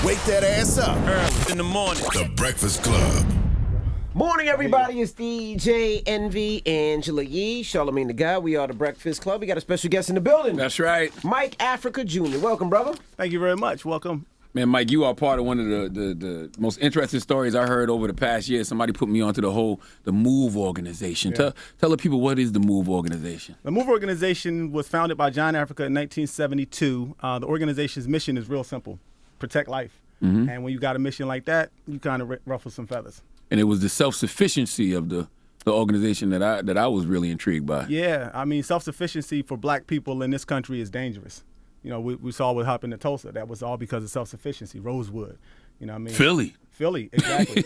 Wake that ass up. Early in the morning. The Breakfast Club. Morning, everybody. It's DJ Envy, Angela Yee, Charlamagne the Guy. We are the Breakfast Club. We got a special guest in the building. That's right. Mike Africa Jr. Welcome, brother. Thank you very much. Welcome. Man, Mike, you are part of one of the most interesting stories I heard over the past year. Somebody put me onto the MOVE organization. Yeah. Tell the people, what is the MOVE organization? The MOVE organization was founded by John Africa in 1972. The organization's mission is real simple: protect life. Mm-hmm. And when you got a mission like that, you kind of ruffle some feathers. And it was the self-sufficiency of the organization that I was really intrigued by. Yeah, I mean, self-sufficiency for black people in this country is dangerous. You know, we saw what happened in Tulsa. That was all because of self-sufficiency. Rosewood, you know what I mean? Philly, exactly.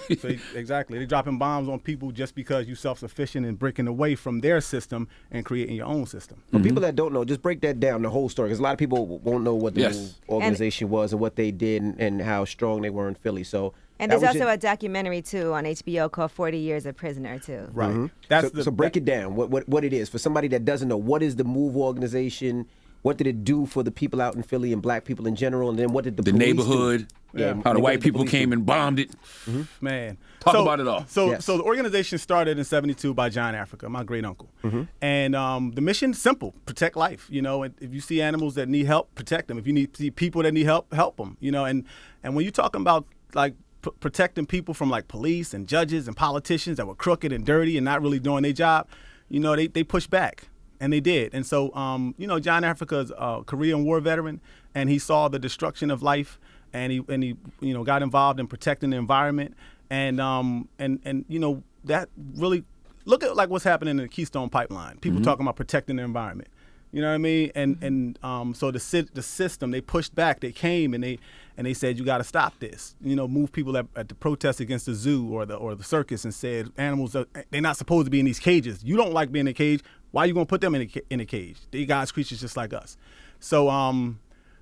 Exactly. They're dropping bombs on people just because you're self-sufficient and breaking away from their system and creating your own system. For people that don't know, just break that down, the whole story, because a lot of people won't know what the MOVE organization was and what they did and how strong they were in Philly. So. And there's also a documentary, too, on HBO called 40 Years a Prisoner, too. Right. Mm-hmm. So break it down, what it is. For somebody that doesn't know, what is the MOVE organization? What did it do for the people out in Philly and black people in general? And then what did the police neighborhood, do? how the white people came and bombed it. Mm-hmm. Man. Talk about it all. So the organization started in 72 by John Africa, my great uncle. Mm-hmm. And the mission's simple: protect life. You know, and if you see animals that need help, protect them. If you see people that need help them. You know, and when you're talking about like protecting people from like police and judges and politicians that were crooked and dirty and not really doing their job, you know, they push back. And they did. And so, you know, John Africa's a Korean War veteran, and he saw the destruction of life, and he you know, got involved in protecting the environment. And you know, that really, look at like what's happening in the Keystone Pipeline. People talking about protecting the environment. You know what I mean? And so the system, they pushed back. They came and they said, you got to stop this. You know, move people at the protest against the zoo or the circus, and said animals they're not supposed to be in these cages. You don't like being in a cage. Why are you gonna put them in a cage? They God's creatures just like us. So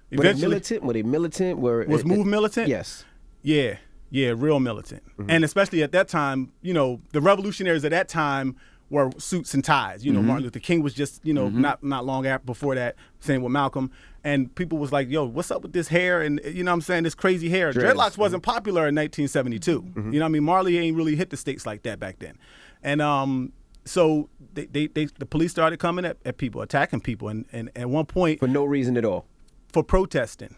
eventually, were they militant? Was MOVE militant? Yes. Yeah, real militant. Mm-hmm. And especially at that time, you know, the revolutionaries at that time were suits and ties. You know, Martin Luther King was just, you know, not long after before that, same with Malcolm. And people was like, yo, what's up with this hair? And, you know what I'm saying, this crazy hair. Dreadlocks wasn't popular in 1972. You know what I mean? Marley ain't really hit the States like that back then. And so the police started coming at people, attacking people. And at one point. For no reason at all. For protesting,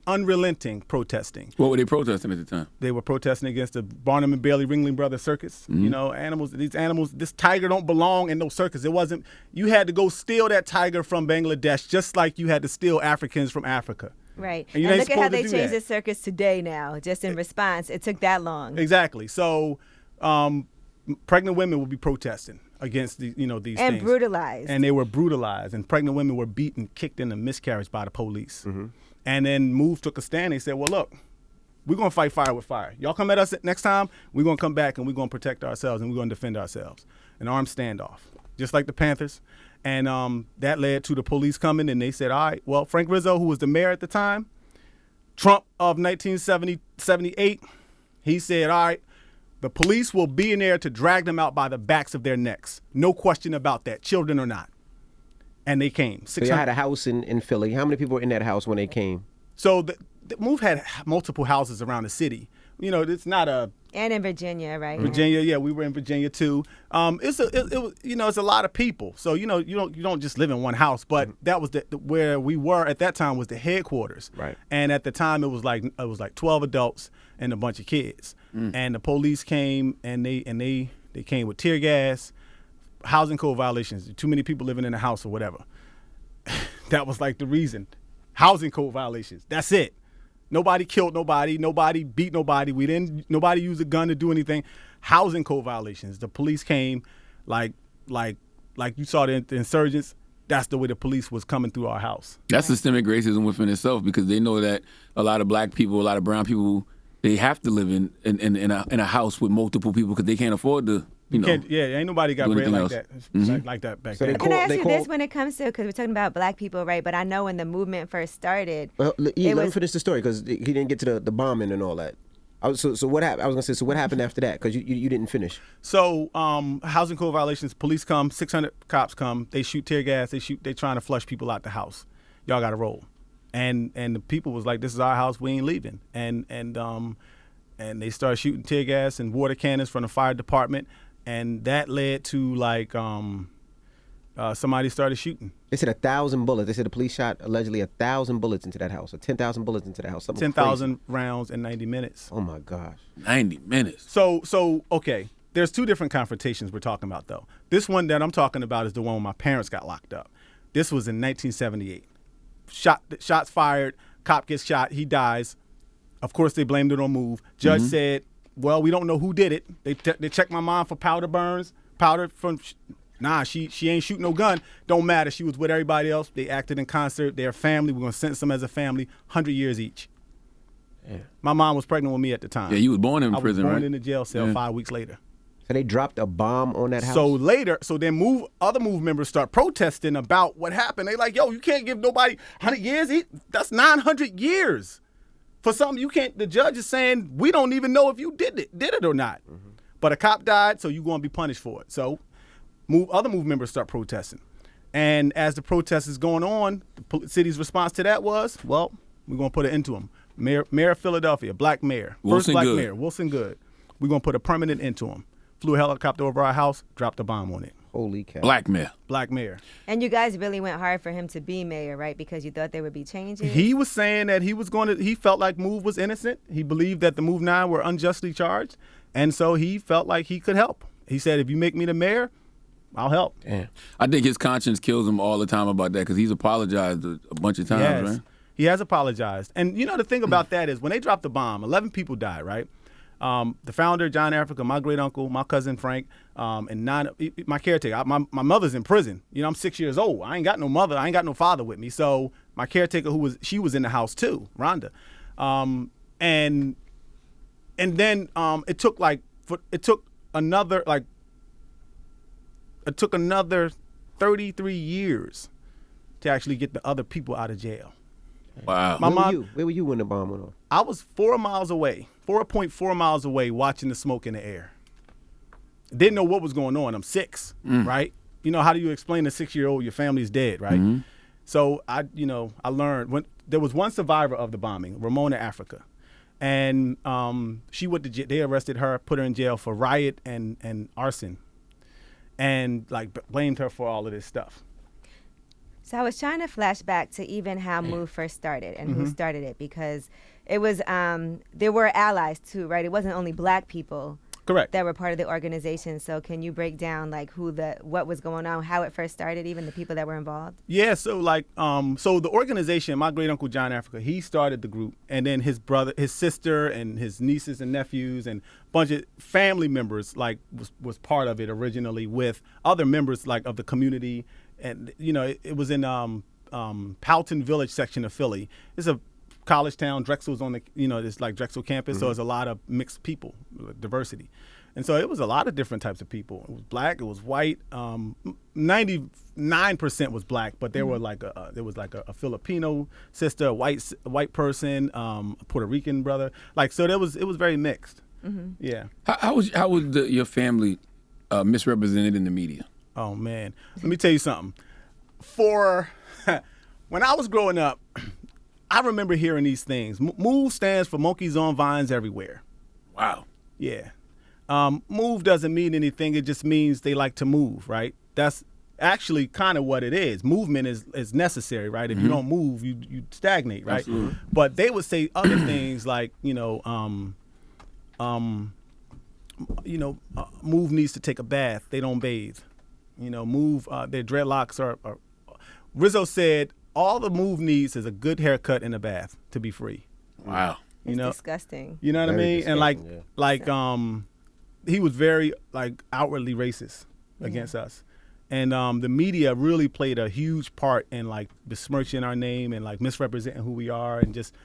unrelenting protesting. What were they protesting at the time? They were protesting against the Barnum and Bailey Ringling Brothers Circus. You know, these animals, this tiger don't belong in no circus. It wasn't, you had to go steal that tiger from Bangladesh just like you had to steal Africans from Africa. Right. And look at how they changed the circus today now, just in response. It took that long. Exactly. So pregnant women would be protesting against these things. And brutalized. And they were brutalized. And pregnant women were beaten, kicked into miscarriage by the police. And then MOVE took a stand. They said, well, look, we're going to fight fire with fire. Y'all come at us next time, we're going to come back and we're going to protect ourselves and we're going to defend ourselves. An armed standoff, just like the Panthers. And that led to the police coming, and they said, all right, well, Frank Rizzo, who was the mayor at the time, Trump of 1978, he said, all right, the police will be in there to drag them out by the backs of their necks. No question about that, children or not. And they came. So you had a house in Philly. How many people were in that house when they came? So the MOVE had multiple houses around the city. You know, it's not a... And in Virginia, right? Virginia, yeah, we were in Virginia too. It's a lot of people. So you don't just live in one house. But that was where we were at that time was the headquarters. Right. And at the time it was like 12 adults and a bunch of kids. And the police came and they came with tear gas, housing code violations, too many people living in a house or whatever. That was like the reason. Housing code violations. That's it. Nobody killed nobody. Nobody beat nobody. Nobody used a gun to do anything. Housing code violations. The police came like you saw the insurgents. That's the way the police was coming through our house. That's systemic racism within itself, because they know that a lot of black people, a lot of brown people, they have to live in a house with multiple people because they can't afford to. Ain't nobody got bread like that. Like that back then. Can I ask you this when it comes to, because we're talking about black people, right? But I know when the movement first started. Well, let me finish the story, because he didn't get to the bombing and all that. So what happened? I was gonna say. So what happened after that? Because you didn't finish. So housing code violations. Police come. 600 cops come. They shoot tear gas. They trying to flush people out the house. Y'all got to roll. And the people was like, this is our house, we ain't leaving. And they started shooting tear gas and water cannons from the fire department, and that led to like somebody started shooting. They said 1,000 bullets. They said the police shot allegedly 1,000 bullets into that house, or 10,000 bullets into that house. 10,000 rounds in 90 minutes. Oh my gosh. 90 minutes. So okay. There's two different confrontations we're talking about, though. This one that I'm talking about is the one where my parents got locked up. This was in 1978. Shots fired, cop gets shot, he dies. Of course, they blamed it on Move. Judge said, well, we don't know who did it. They checked my mom for powder burns. She ain't shooting no gun. Don't matter. She was with everybody else. They acted in concert. They're family. We're going to sentence them as a family, 100 years each. Yeah. My mom was pregnant with me at the time. Yeah, you was born in prison, right? I was born in the jail cell 5 weeks later. So they dropped a bomb on that house? So then other Move members start protesting about what happened. They like, yo, you can't give nobody 100 years. That's 900 years for something you can't. The judge is saying we don't even know if you did it or not. Mm-hmm. But a cop died, so you're going to be punished for it. So other Move members start protesting. And as the protest is going on, the city's response to that was, well, we're going to put an end to them. Mayor of Philadelphia, black mayor. First black mayor, Wilson Good. We're going to put a permanent end to him. Flew a helicopter over our house, dropped a bomb on it. Holy cow. Black mayor. Black mayor. And you guys really went hard for him to be mayor, right? Because you thought there would be changes? He was saying that he felt like Move was innocent. He believed that the Move 9 were unjustly charged. And so he felt like he could help. He said, if you make me the mayor, I'll help. Yeah. I think his conscience kills him all the time about that because he's apologized a bunch of times, yes. right? He has apologized. And you know, the thing about that is when they dropped the bomb, 11 people died, right? The founder, John Africa, my great uncle, my cousin Frank, and my caretaker. My mother's in prison. You know, I'm 6 years old. I ain't got no mother. I ain't got no father with me. So my caretaker, she was in the house too, Rhonda. And then it took another 33 years to actually get the other people out of jail. Wow. Where were you when the bomb went off? I was 4.4 miles away watching the smoke in the air. Didn't know what was going on. I'm 6, right? You know, how do you explain to a 6-year-old your family's dead, right? Mm-hmm. So I learned when there was one survivor of the bombing, Ramona Africa. And she went to jail. They arrested her, put her in jail for riot and arson. And like blamed her for all of this stuff. So I was trying to flash back to even how Move first started and who started it, because it was there were allies too, right? It wasn't only black people. Correct. That were part of the organization. So can you break down like what was going on, how it first started, even the people that were involved? Yeah, so the organization, my great uncle John Africa, he started the group, and then his brother, his sister, and his nieces and nephews and a bunch of family members was part of it originally with other members of the community. And you know, it was in Powelton Village section of Philly. It's a college town. Drexel's on it's like Drexel campus, so there's a lot of mixed people, diversity. And so it was a lot of different types of people. It was black, it was white. 99% was black, but there were there was a Filipino sister, a white person, a Puerto Rican brother. So it was very mixed. Mm-hmm. Yeah. How was your family misrepresented in the media? Oh man, let me tell you something. When I was growing up, I remember hearing these things. Move stands for Monkeys on Vines Everywhere. Wow. Yeah. Move doesn't mean anything. It just means they like to move, right? That's actually kind of what it is. Movement is necessary, right? If you don't move, you stagnate, right? Absolutely. But they would say other things like, Move needs to take a bath. They don't bathe. Move, their dreadlocks are Rizzo said all the Move needs is a good haircut and a bath to be free. Wow. It's disgusting. You know what I mean? And he was very outwardly racist against us. And the media really played a huge part in besmirching our name and misrepresenting who we are and just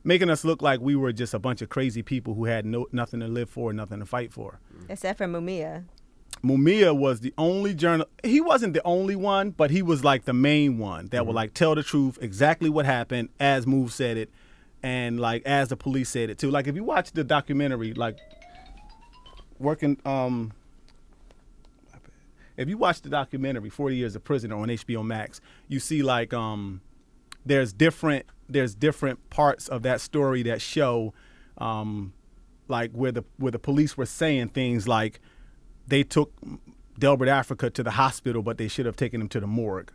making us look like we were just a bunch of crazy people who had nothing to live for, nothing to fight for. Except for Mumia. Mumia was the only he wasn't the only one, but he was the main one that would tell the truth, exactly what happened as Move said it, and as the police said it too. If you watch the documentary, if you watch the documentary 40 Years of Prisoner on HBO Max, you see there's different there's different parts of that story that show, like where the police were saying things like they took Delbert Africa to the hospital, but they should have taken him to the morgue,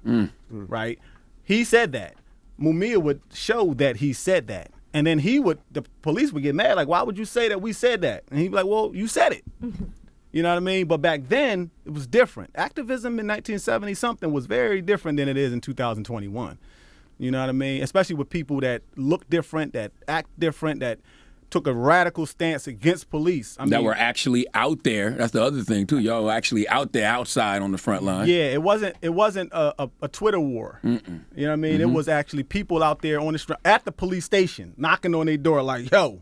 right? He said that. Mumia would show that he said that. And then the police would get mad, like, why would you say that we said that? And he'd be like, well, you said it. You know what I mean? But back then, it was different. Activism in 1970-something was very different than it is in 2021. You know what I mean? Especially with people that look different, that act different, that took a radical stance against police. That were actually out there. That's the other thing, too. Y'all were actually out there, outside on the front line. Yeah, it wasn't a Twitter war. You know what I mean? It was actually people out there on the street, at the police station, knocking on their door like, yo,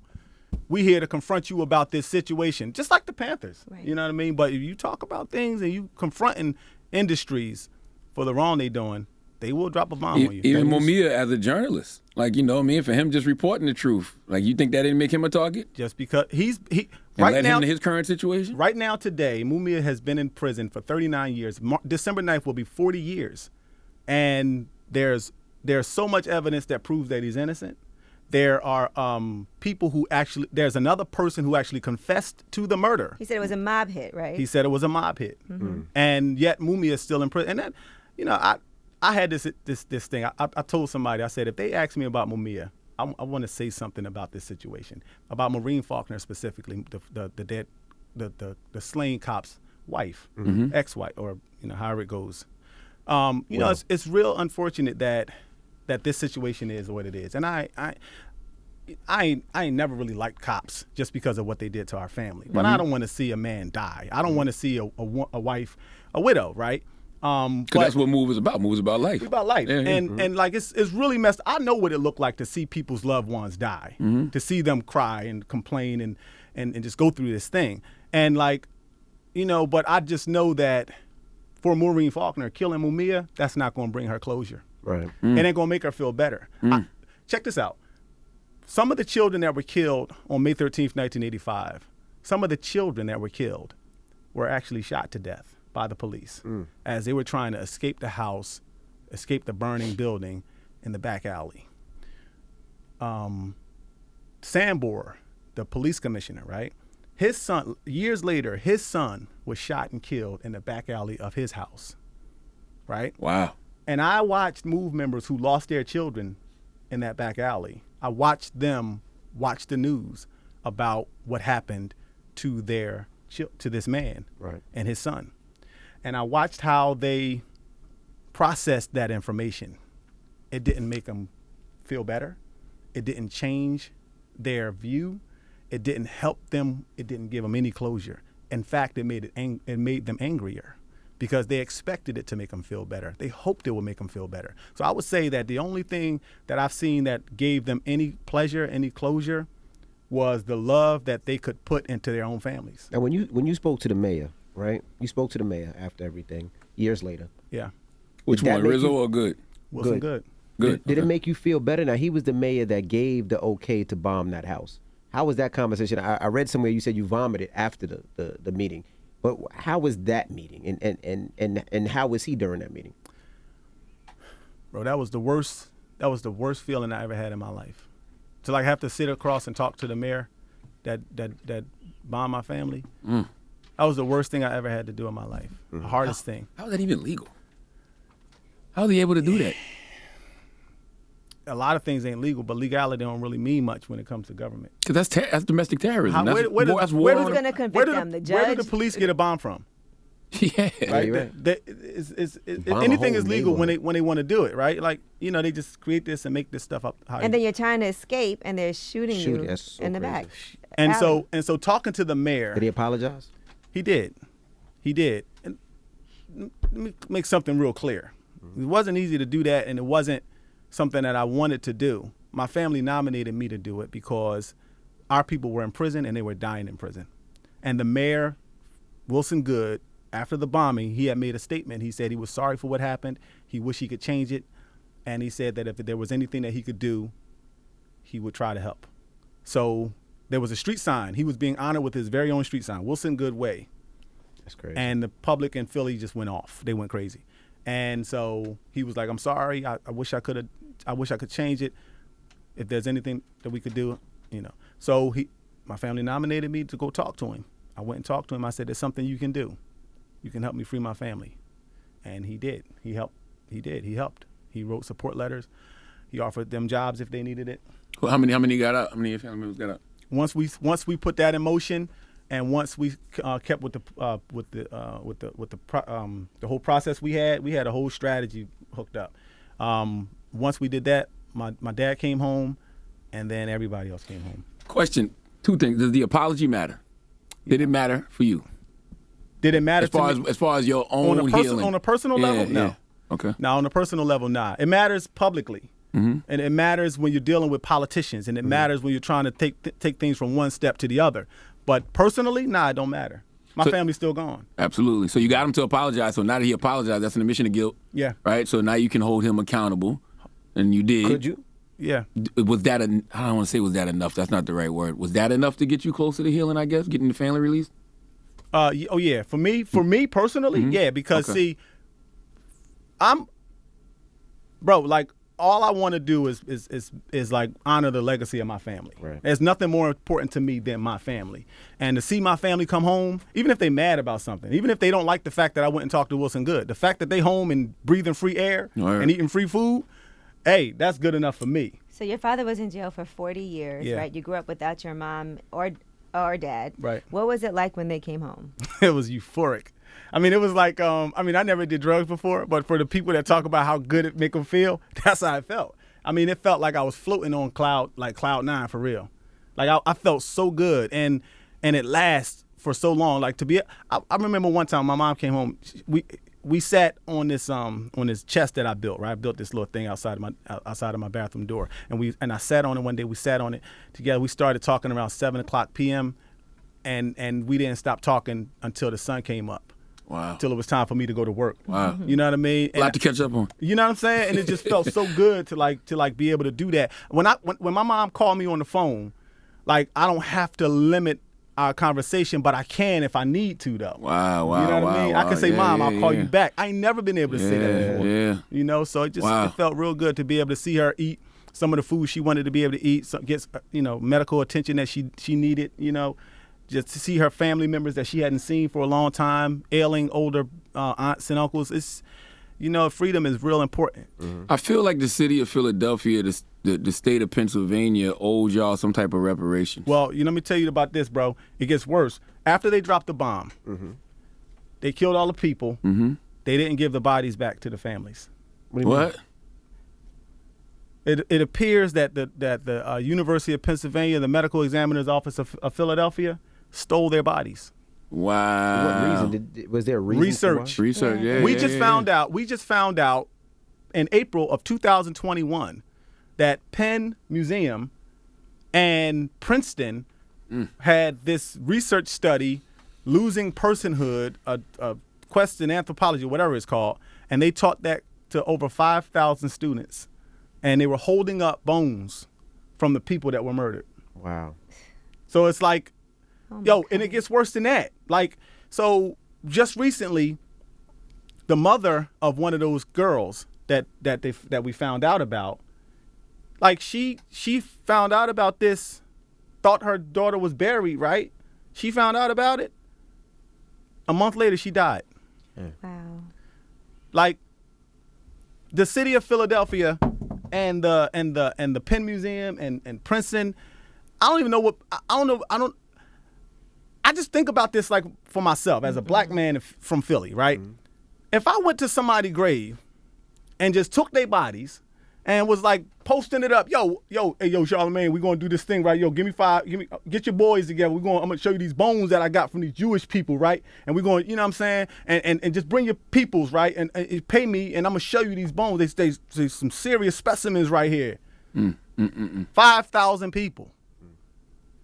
we here to confront you about this situation. Just like the Panthers. Right. You know what I mean? But if you talk about things and you confronting industries for the wrong they doing, they will drop a bomb on you. Even Mumia as a journalist. Like, you know what I mean? For him just reporting the truth. Like, you think that didn't make him a target? Just because he and right led now him to his current situation? Right now today, Mumia has been in prison for 39 years. December 9th will be 40 years. And there's so much evidence that proves that he's innocent. There are people who actually, there's another person who actually confessed to the murder. He said it was a mob hit, right? He said it was a mob hit. And yet Mumia is still in prison. And that, you know, I had this thing. I told somebody, I said, if they ask me about Mumia, I want to say something about this situation, about Maureen Faulkner specifically, the slain cop's wife, ex-wife, or you know, however it goes. You know, it's real unfortunate that this situation is what it is, and I ain't never really liked cops just because of what they did to our family. But I don't want to see a man die. I don't want to see a wife, a widow, right? Because that's what Move is about. Move is about life. It's about life. Yeah, and like it's really messed. I know what it looked like to see people's loved ones die, to see them cry and complain and just go through this thing. And like, you know, but I just know that for Maureen Faulkner, killing Mumia, that's not going to bring her closure. Right. It ain't going to make her feel better. Check this out. Some of the children that were killed on May 13th, 1985, some of the children that were killed were actually shot to death by the police as they were trying to escape the house, escape the burning building in the back alley. Sambor, the police commissioner, right? His son, years later, his son was shot and killed in the back alley of his house, right? Wow. And I watched MOVE members who lost their children in that back alley. I watched them watch the news about what happened to this man and his son. And I watched how they processed that information. It didn't make them feel better. It didn't change their view. It didn't help them. It didn't give them any closure. In fact, it made them angrier because they expected it to make them feel better. They hoped it would make them feel better. So I would say that the only thing that I've seen that gave them any pleasure, any closure, was the love that they could put into their own families. And when you spoke to the mayor, right? You spoke to the mayor after everything, years later. Yeah. Which one, Rizzo or Good? Wilson Good. Good. Did it make you feel better? Now, he was the mayor that gave the okay to bomb that house. How was that conversation? I read somewhere you said you vomited after the meeting. But how was that meeting? And how was he during that meeting? Bro, that was the worst feeling I ever had in my life. To like have to sit across and talk to the mayor that bombed my family. That was the worst thing I ever had to do in my life. The hardest thing. How is that even legal? How are they able to do that? A lot of things ain't legal, but legality don't really mean much when it comes to government. Because that's domestic terrorism. Who's going to convict them? The judge? Where do the police get a bomb from? Yeah. Right? Anything is legal when they want to do it, right? Like, you know, they just create this and make this stuff up. And then you're trying to escape, and they're shooting you in the back. And so talking to the mayor. Did he apologize? He did. And let me make something real clear. It wasn't easy to do that, and it wasn't something that I wanted to do. My family nominated me to do it because our people were in prison and they were dying in prison. And the mayor, Wilson Good, after the bombing, he had made a statement. He said he was sorry for what happened. He wished he could change it. And he said that if there was anything that he could do, he would try to help. So there was a street sign. He was being honored with his very own street sign, Wilson Good Way. That's crazy. And the public in Philly just went off. They went crazy. And so he was like, I'm sorry. I wish I could change it. if there's anything that we could do, So my family nominated me to go talk to him. I went and talked to him. I said, there's something you can do. You can help me free my family. And he did. He helped. He helped. He wrote support letters. He offered them jobs if they needed it. Well, how many got out? How many of your family members got out? Once we put that in motion, and once we kept with the whole process we had a whole strategy hooked up. Once we did that, my dad came home, and then everybody else came home. Question: 2 things. Does the apology matter? Did it matter for you? Did it matter as far as your own healing? On a personal level? No. Yeah. Okay. Now, on a personal level, nah. It matters publicly. And it matters when you're dealing with politicians, and it matters when you're trying to take things from one step to the other. But personally, nah, it don't matter. My family's still gone. Absolutely. So you got him to apologize. So now that he apologized, that's an admission of guilt. Yeah. Right? So now you can hold him accountable. And you did. Could you? Yeah. Was that, I don't want to say was that enough. That's not the right word. Was that enough to get you closer to healing, I guess, getting the family released? Oh, yeah. For me personally, yeah. Because, see, like, all I want to do is like honor the legacy of my family. Right. There's nothing more important to me than my family. And to see my family come home, even if they mad about something, even if they don't like the fact that I went and talked to Wilson Good, the fact that they home and breathing free air and eating free food, hey, that's good enough for me. So your father was in jail for 40 years, Yeah. right? You grew up without your mom or dad. Right. What was it like when they came home? It was euphoric. I mean, it was like, I never did drugs before, but for the people that talk about how good it make them feel, that's how it felt. I mean, it felt like I was floating on cloud 9 for real. Like I felt so good, and it lasts for so long. Like I remember one time my mom came home. We sat on this chest that I built. Right, I built this little thing outside of my bathroom door, and I sat on it one day. We sat on it together. We started talking around 7:00 p.m. and we didn't stop talking until the sun came up. Wow. Till it was time for me to go to work. Wow. You know what I mean? A lot to catch up on. You know what I'm saying? And it just felt so good to be able to do that. When my mom called me on the phone, like, I don't have to limit our conversation, but I can if I need to, though. Wow. You know what I mean? I can say, Mom, I'll call you back. I ain't never been able to say that before. Yeah. You know, so it felt real good to be able to see her eat some of the food she wanted to be able to eat, so get medical attention that she needed, just to see her family members that she hadn't seen for a long time, ailing older aunts and uncles. It's, freedom is real important. Mm-hmm. I feel like the city of Philadelphia, the state of Pennsylvania owes y'all some type of reparations. Well, let me tell you about this, bro. It gets worse. After they dropped the bomb, they killed all the people. They didn't give the bodies back to the families. What? It appears that the University of Pennsylvania, the Medical Examiner's Office of Philadelphia, stole their bodies. Wow. What reason? Was there a reason? Research. Yeah. We just found out in April of 2021 that Penn Museum and Princeton had this research study, Losing Personhood, a quest in anthropology, whatever it's called, and they taught that to over 5,000 students, and they were holding up bones from the people that were murdered. Wow. So it's like, and God. it gets worse than that. Like, so just recently, the mother of one of those girls that we found out about, like, she found out about this, thought her daughter was buried, right? She found out about it. A month later, she died. Wow. Like, the city of Philadelphia and the Penn Museum and Princeton, I just think about this, like, for myself as a black man from Philly, right? If I went to somebody's grave and just took their bodies and was like posting it up, hey, Charlamagne, we're gonna do this thing, right? Yo, get your boys together. I'm gonna show you these bones that I got from these Jewish people, right? And we're going, you know what I'm saying? And just bring your peoples, right? And pay me, and I'm gonna show you these bones. They some serious specimens right here. 5,000 people.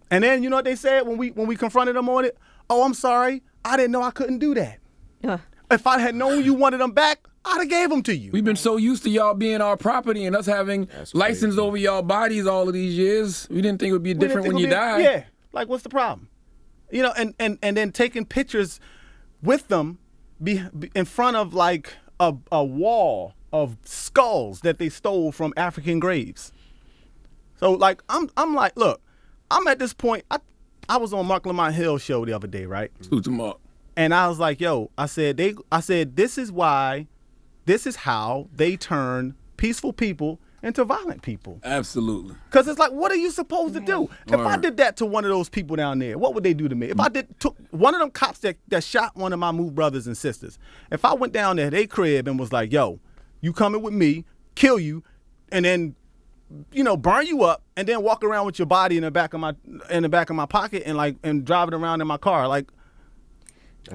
And then, you know what they said when we confronted them on it? Oh, I'm sorry, I didn't know I couldn't do that. If I had known you wanted them back, I'd have gave them to you. We've been so used to y'all being our property and us having license over y'all bodies all of these years. We didn't think it would be different when you died. Yeah, like, what's the problem? And then taking pictures with them in front of, like, a wall of skulls that they stole from African graves. So like I'm like, look, I'm at this point. I was on Mark Lamont Hill's show the other day, right? Salute to Mark. And I was like, yo, I said this is how they turn peaceful people into violent people. Absolutely. Because it's like, what are you supposed to do? If I did that to one of those people down there, what would they do to me? If I took one of them cops that shot one of my Move brothers and sisters, if I went down there at their crib and was like, yo, you coming with me, kill you, and then, burn you up, and then walk around with your body in the back of my pocket and drive it around in my car, like.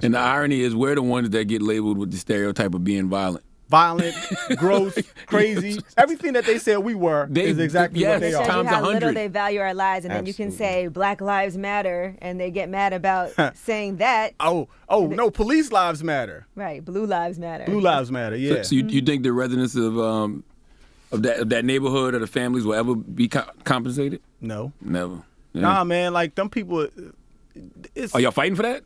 And the irony is, we're the ones that get labeled with the stereotype of being violent. Violent, gross, crazy. Everything that they said we were is exactly what they It are. shows you Times how 100. little they value our lives, and then you can say Black Lives Matter, and they get mad about saying that. Oh, no, police lives matter. Right, Blue Lives Matter. Blue lives matter, yeah. So you think the residents of that neighborhood or the families will ever be compensated? No. Never. Yeah. Nah, man, like them people, Are y'all fighting for that?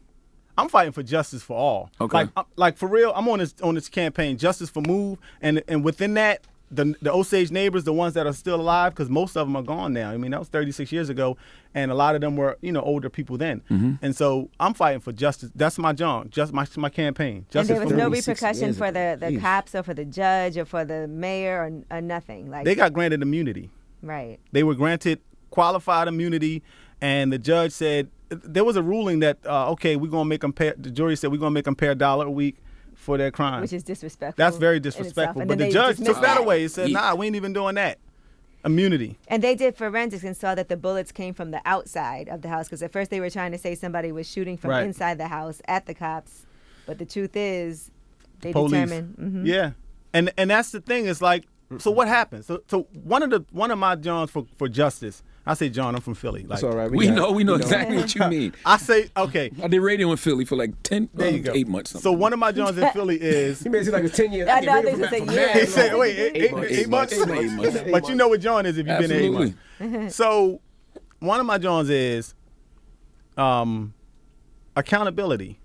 I'm fighting for justice for all. Okay. Like for real, I'm on this campaign, Justice for Move, and within that, the Osage neighbors, the ones that are still alive, because most of them are gone now. I mean, that was 36 years ago, and a lot of them were, older people then. Mm-hmm. And so I'm fighting for justice. That's my job, just my campaign. And Justice there was for no Move. repercussion for the cops or for the judge or for the mayor or nothing. Like They got granted immunity. right. They were granted qualified immunity, and the judge said there was a ruling that we're gonna make them pay. The jury said we're gonna make them pay $1 a week for their crime, Which is disrespectful. That's very in itself. disrespectful. And But then the they judge dismissed took that that. away. He said, "Nah, we ain't even doing that." Immunity. And they did forensics and saw that the bullets came from the outside of the house, because at first they were trying to say somebody was shooting from Right. inside the house at the cops, but the truth is they Police. determined. Mhm. Yeah, and that's the thing. It's like, so what happened? So one of my Johns for justice. I say John, I'm from Philly. Like, That's all right. We know exactly what you mean. I say, okay. I did radio in Philly for like 8 months. So one of my Johns in Philly is. He made it seem like it's 10 years. I know, they just say yeah. He said, wait, eight months? 8 months. But you know what John is if you've been there 8 months. Absolutely. So one of my Johns is accountability.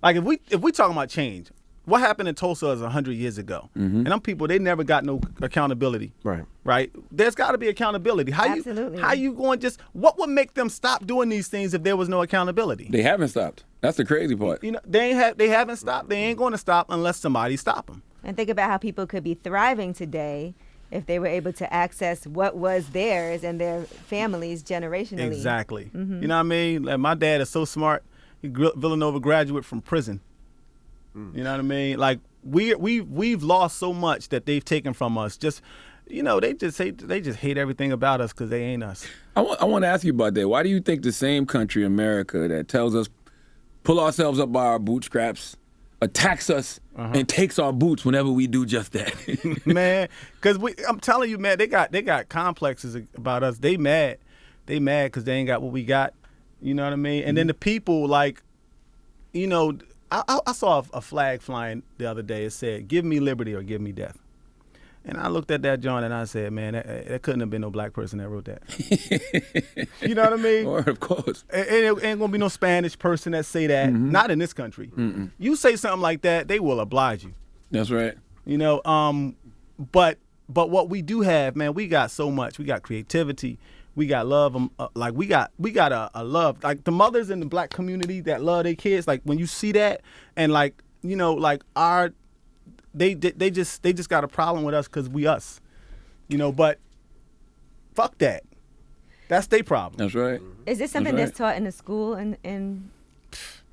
Like if we talking about change, what happened in Tulsa is 100 years ago, and them people, they never got no accountability. Right. There's got to be accountability. Absolutely. How you going? What would make them stop doing these things if there was no accountability? They haven't stopped. That's the crazy part. They haven't stopped. They ain't going to stop unless somebody stop them. And think about how people could be thriving today if they were able to access what was theirs and their families generationally. Exactly. Mm-hmm. You know what I mean? Like, my dad is so smart. He Villanova graduate from prison. You know what I mean? Like we've lost so much that they've taken from us. They just hate everything about us because they ain't us. I want to ask you about that. Why do you think the same country, America, that tells us pull ourselves up by our bootstraps, attacks us and takes our boots whenever we do just that? Man, because I'm telling you, man, they got complexes about us. They mad because they ain't got what we got. You know what I mean? And then the people, like, I saw a flag flying the other day. It said, "Give me liberty or give me death." And I looked at that, John, and I said, man, that couldn't have been no black person that wrote that. You know what I mean? Or, of course. And it ain't going to be no Spanish person that say that. Not in this country. You say something like that, they will oblige you. That's right. But what we do have, man, we got so much. We got creativity. We got love. We got a love. Like the mothers in the black community that love their kids. Like when you see that, and they just got a problem with us because we us. But fuck that. That's their problem. That's right. Is this something that's taught in the school and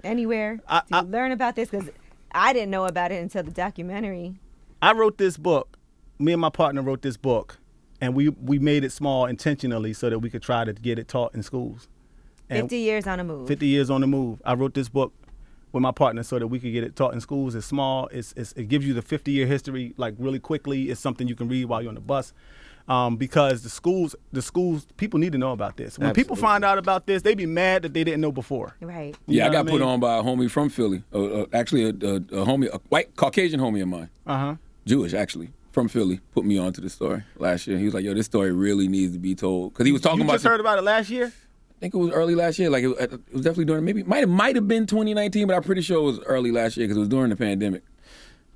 anywhere? Do you learn about this? Because I didn't know about it until the documentary. I wrote this book. Me and my partner wrote this book, and we made it small intentionally so that we could try to get it taught in schools. 50 years on the move. 50 years on the move. I wrote this book with my partner so that we could get it taught in schools. It's small. It gives you the 50-year history like really quickly. It's something you can read while you're on the bus. Because the schools, people need to know about this. When people find out about this, they be mad that they didn't know before. Right. Yeah, I got put on by a homie from Philly. Actually, a homie, a white Caucasian homie of mine. Jewish, actually, from Philly. Put me onto the story last year. He was like, "Yo, this story really needs to be told." Because he was talking about. You just heard about it last year? I think it was early last year. Like it was definitely during, maybe might have been 2019, but I'm pretty sure it was early last year because it was during the pandemic.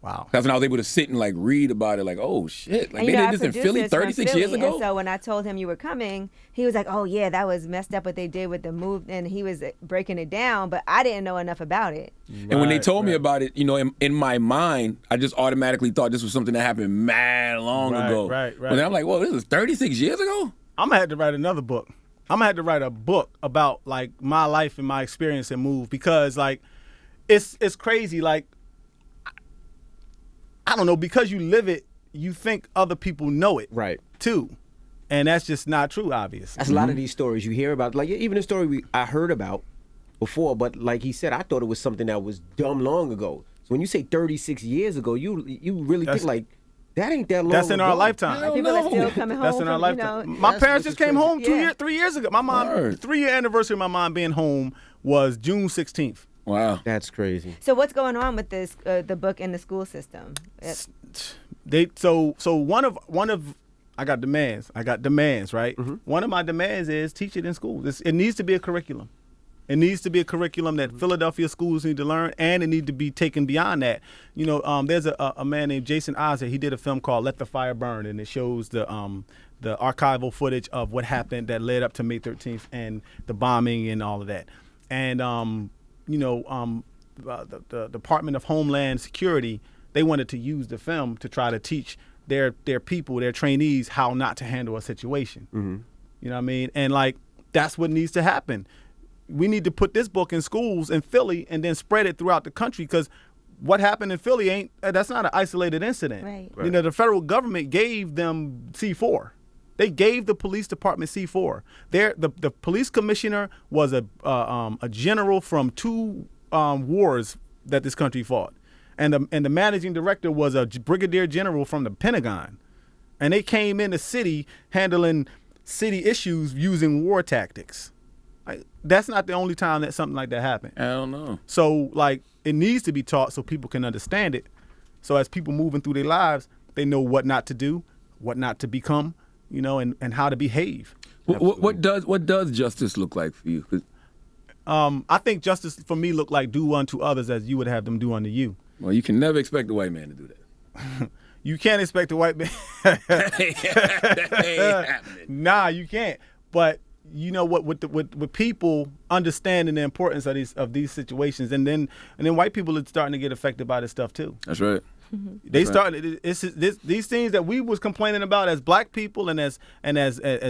Wow. That's when I was able to sit and like read about it. Like, oh shit, like And, they you know, did our this in Philly producer's from 36 years Philly, ago. And so when I told him you were coming, he was like, "Oh yeah, that was messed up what they did with the move," and he was breaking it down. But I didn't know enough about it. And when they told me about it, you know, in my mind, I just automatically thought this was something that happened mad long ago. Right. But then I'm like, whoa, this was 36 years ago? I'm gonna have to write another book. I'm gonna have to write a book about like my life and my experience in Move, because like it's crazy. Like I don't know, because you live it, you think other people know it Right. too, and that's just not true. Obviously, That's a lot of these stories you hear about. Like even the story I heard about before, but like he said, I thought it was something that was dumb long ago. So when you say 36 years ago, you really think like that ain't that long. that's in our ago. lifetime. Hell People no. are still coming home. That's in our from, lifetime. You know, My parents just came home Yeah. 3 years ago. My mom, Word. 3-year anniversary of my mom being home was June 16th. Wow. That's crazy. So what's going on with this the book in the school system? So one of I got demands, right? One of my demands is teach it in schools. It needs to be a curriculum. It needs to be a curriculum that Philadelphia schools need to learn, and it needs to be taken beyond that. You know, there's a man named Jason Isaac. He did a film called Let the Fire Burn, and it shows the archival footage of what happened that led up to May 13th and the bombing and all of that. And the Department of Homeland Security, they wanted to use the film to try to teach their people, their trainees, how not to handle a situation. You know what I mean? And like that's what needs to happen. We need to put this book in schools in Philly and then spread it throughout the country, because what happened in Philly that's not an isolated incident. Right. You know, the federal government gave them C4. They gave the police department C4. The police commissioner was a general from 2 wars that this country fought, and the managing director was a brigadier general from the Pentagon, and they came in the city handling city issues using war tactics. Like, that's not the only time that something like that happened. I don't know. So like it needs to be taught so people can understand it. So as people moving through their lives, they know what not to do, what not to become, you know, and how to behave. What does justice look like for you? 'Cause I think justice for me look like do unto others as you would have them do unto you. well, you can never expect a white man to do that. You can't expect a white man. That ain't happening. Nah, you can't. But you know what? With people understanding the importance of these situations, and then white people are starting to get affected by this stuff too. That's right. They started these things that we was complaining about as black people and as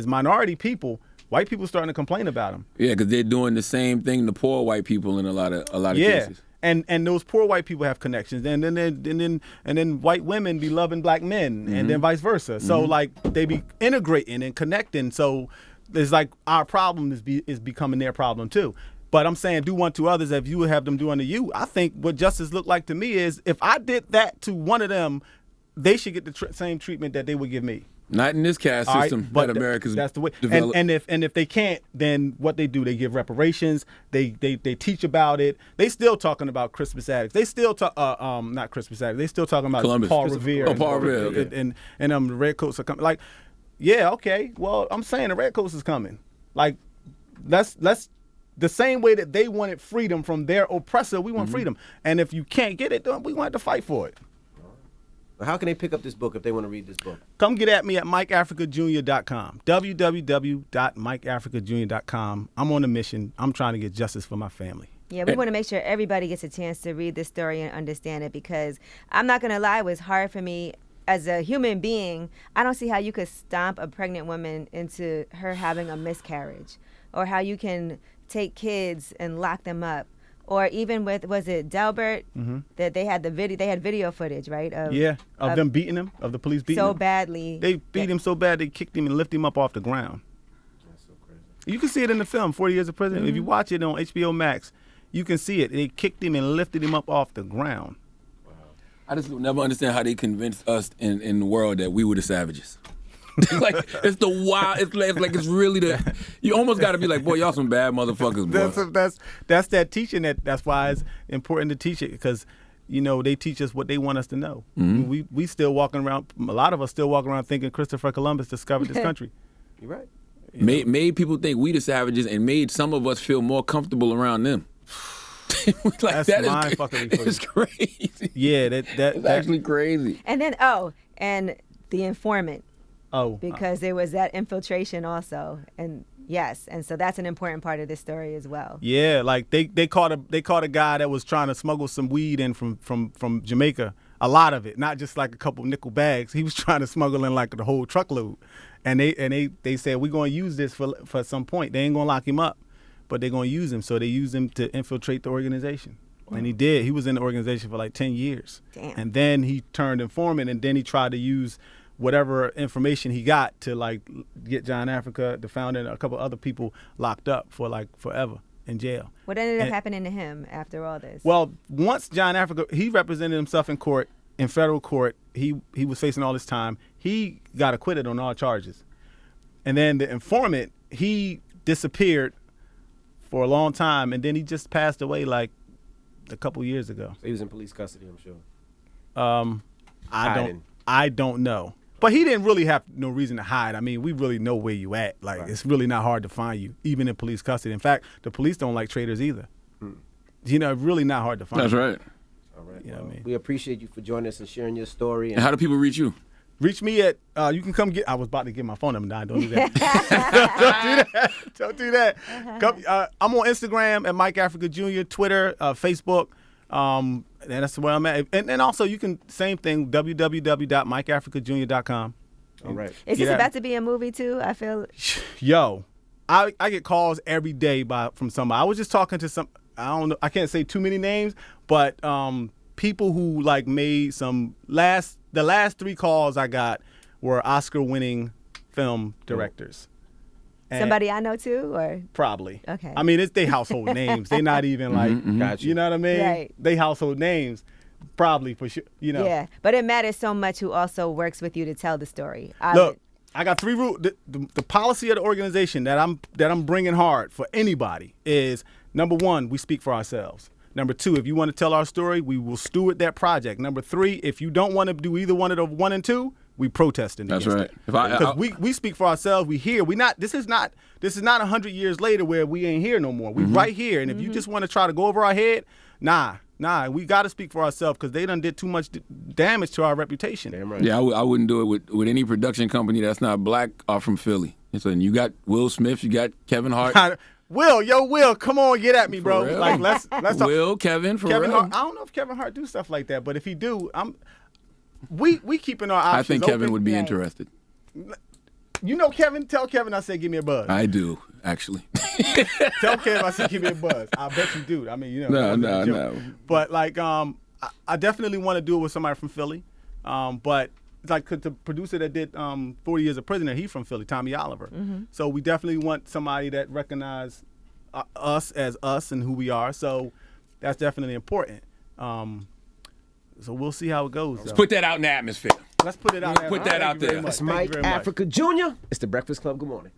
minority people. White people starting to complain about them. Yeah, because they're doing the same thing to poor white people in a lot of Yeah. cases. And those poor white people have connections, and then white women be loving black men, and then vice versa. So like they be integrating and connecting. So it's like our problem is becoming their problem too. But I'm saying do unto others as you would have them do unto you. I think what justice looked like to me is if I did that to one of them, they should get the same treatment that they would give me. Not in this caste All right, system but that America's that's the way. developed. And if they can't, then what they do, they give reparations. They teach about it. They still talking about Christmas addicts. They still talk not Christmas addicts. They still talking about Columbus. Paul Revere. Oh, Paul Revere, okay. And the redcoats are coming. Like, yeah, okay. Well, I'm saying the redcoats is coming. Like, let's the same way that they wanted freedom from their oppressor, we want freedom. And if you can't get it, then we want to fight for it. How can they pick up this book if they want to read this book? Come get at me at MikeAfricaJr.com. www.MikeAfricaJr.com. I'm on a mission. I'm trying to get justice for my family. Yeah, we want to make sure everybody gets a chance to read this story and understand it, because I'm not going to lie, it was hard for me as a human being. I don't see how you could stomp a pregnant woman into her having a miscarriage, or how you can take kids and lock them up. Or even with, was it Delbert, that they had video footage, right? Of them beating him, of the police beating him. So badly. They beat him so bad they kicked him and lifted him up off the ground. That's so crazy. You can see it in the film, 40 Years of Prison. If you watch it on HBO Max, you can see it. They kicked him and lifted him up off the ground. I just never understand how they convinced us in the world that we were the savages. Like it's the wild. It's like it's really the. You almost got to be like, boy, y'all some bad motherfuckers, boy. That's that teaching. That's why it's important to teach it, because you know they teach us what they want us to know. We still walking around. A lot of us still walking around thinking Christopher Columbus discovered this country. You're right. Made people think we the savages and made some of us feel more comfortable around them. That's mind fucking me. It's crazy. Yeah, It's actually crazy. And then and the informant. Because there was that infiltration also, and yes, and so that's an important part of this story as well. Yeah, like they caught a guy that was trying to smuggle some weed in from Jamaica, a lot of it, not just like a couple nickel bags. He was trying to smuggle in like the whole truckload, and they said we're gonna use this for some point. They ain't gonna lock him up, but they're gonna use him. So they used him to infiltrate the organization, and he did. He was in the organization for like 10 years, and then he turned informant, and then he tried to use whatever information he got to like get John Africa, the founder, and a couple other people locked up for like forever in jail. What ended up happening to him after all this? Well, once John Africa, he represented himself in court, in federal court. He was facing all this time. He got acquitted on all charges. And then the informant, he disappeared for a long time, and then he just passed away like a couple years ago. So he was in police custody, I'm sure. I don't know. But he didn't really have no reason to hide. I mean, we really know where you at. Like, It's really not hard to find you, even in police custody. In fact, the police don't like traitors either. You know, really not hard to find. That's right. All right. You know what I mean? We appreciate you for joining us and sharing your story. And how do people reach you? Reach me at, you can come get, I was about to get my phone number. Nah, don't do that. Don't do that. Come, I'm on Instagram at Mike Africa Jr., Twitter, Facebook. And that's where I'm at. And also, you can, same thing, www.mikeafricajr.com. All right. Is this about to be a movie, too? I feel. Yo, I get calls every day from somebody. I was just talking to some, I don't know, I can't say too many names, but people who like made the last 3 calls I got were Oscar-winning film directors. Somebody I know too, or probably. Okay. I mean, it's they household names. They're not even like, you know what I mean? Right. They household names, probably for sure. You know. Yeah, but it matters so much who also works with you to tell the story. Look, I got 3 rules. The policy of the organization that I'm bringing hard for anybody is, number 1, we speak for ourselves. Number 2, if you want to tell our story, we will steward that project. Number 3, if you don't want to do either one of the 1 and 2, we protesting against it. That's right. Because we speak for ourselves. We here. This is not 100 years later where we ain't here no more. We right here. And if you just want to try to go over our head, nah. We got to speak for ourselves because they done did too much damage to our reputation. Damn right. Yeah, I wouldn't do it with any production company that's not black or from Philly. So you got Will Smith, you got Kevin Hart. Will, come on, get at me, bro. For real? Like let's talk. Will, Kevin, for Kevin real. Hart, I don't know if Kevin Hart do stuff like that, but if he do, we keeping our options I think open. Kevin would be interested. You know Kevin? Tell Kevin I said give me a buzz. I do, actually. Tell Kevin I said give me a buzz. I bet you do. I mean, you know. No. But like, I definitely want to do it with somebody from Philly. But it's like the producer that did 40 Years a Prisoner, he from Philly, Tommy Oliver. So we definitely want somebody that recognize us as us and who we are. So that's definitely important. So we'll see how it goes. Let's put that out in the atmosphere. Let's put it out there. Put that out there. It's Mike Africa Jr. It's the Breakfast Club. Good morning.